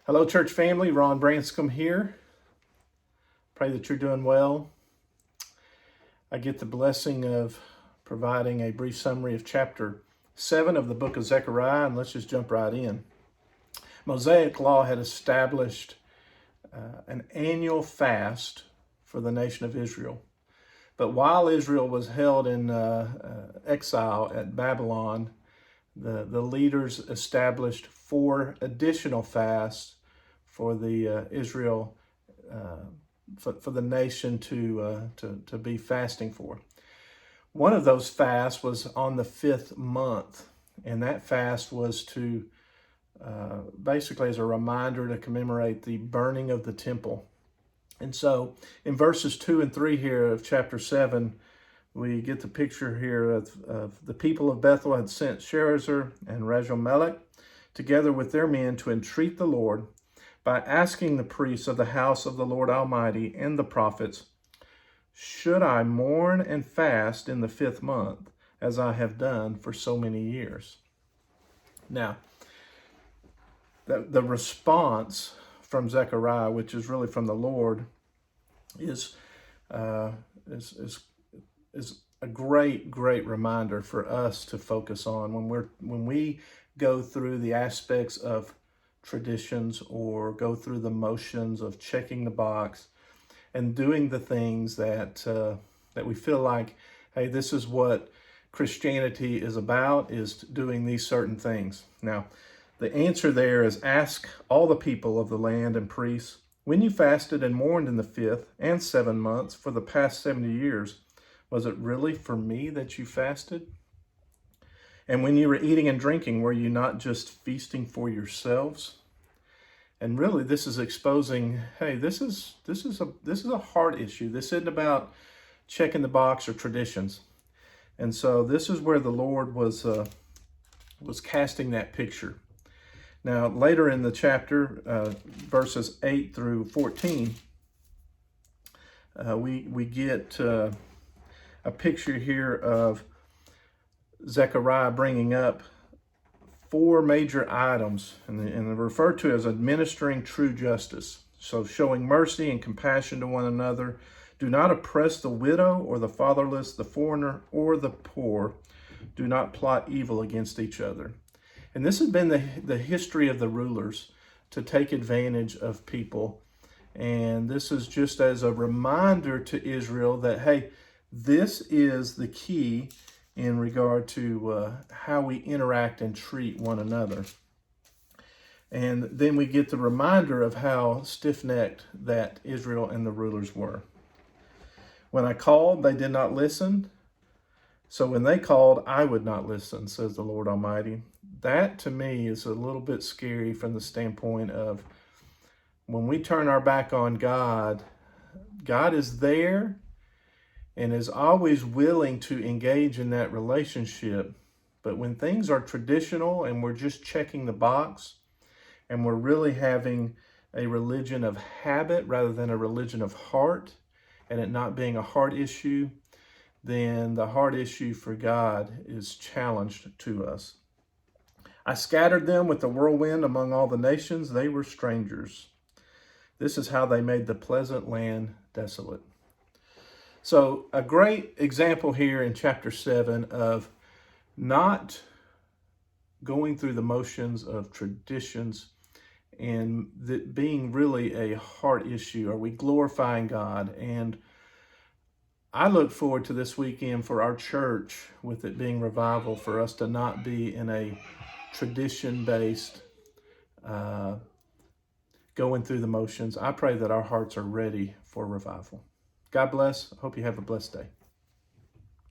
Hello, church family. Ron Branscombe here. Pray that you're doing well. I get the blessing of providing a brief summary of chapter 7 of the book of Zechariah, and let's just jump right in. Mosaic law had established an annual fast for the nation of Israel. But while Israel was held in exile at Babylon, the leaders established 4 additional fasts for the Israel, for the nation to be fasting for. One of those fasts was on the 5th month, and that fast was to basically as a reminder to commemorate the burning of the temple. And so in verses 2 and 3 here of chapter 7, we get the picture here of the people of Bethel had sent Sherezer and Rajamelech together with their men to entreat the Lord by asking the priests of the house of the Lord Almighty and the prophets, "Should I mourn and fast in the 5th month, as I have done for so many years?" Now, the response from Zechariah, which is really from the Lord, is a great reminder for us to focus on when we go through the aspects of traditions or go through the motions of checking the box and doing the things that we feel like, hey, this is what Christianity is about, is doing these certain things. Now, the answer there is ask all the people of the land and priests, when you fasted and mourned in the 5th and 7 months for the past 70 years, was it really for me that you fasted? And when you were eating and drinking, were you not just feasting for yourselves? And really, this is exposing, hey, this is a heart issue. This isn't about checking the box or traditions. And so this is where the Lord was casting that picture. Now, later in the chapter, verses 8 through 14, we get a picture here of Zechariah bringing up 4 major items, and they're referred to as administering true justice. So showing mercy and compassion to one another. Do not oppress the widow or the fatherless, the foreigner or the poor. Do not plot evil against each other. And this has been the history of the rulers, to take advantage of people. And this is just as a reminder to Israel that, hey, this is the key in regard to how we interact and treat one another. And then we get the reminder of how stiff-necked that Israel and the rulers were. When I called, they did not listen. So when they called, I would not listen, says the Lord Almighty. That to me is a little bit scary from the standpoint of when we turn our back on God, God is there and is always willing to engage in that relationship. But when things are traditional and we're just checking the box and we're really having a religion of habit rather than a religion of heart, and it not being a heart issue, then the heart issue for God is challenged to us. I scattered them with the whirlwind among all the nations. They were strangers. This is how they made the pleasant land desolate. So a great example here in chapter 7 of not going through the motions of traditions and that being really a heart issue. Are we glorifying God? And I look forward to this weekend for our church, with it being revival, for us to not be in a tradition-based going through the motions. I pray that our hearts are ready for revival. God bless. I hope you have a blessed day.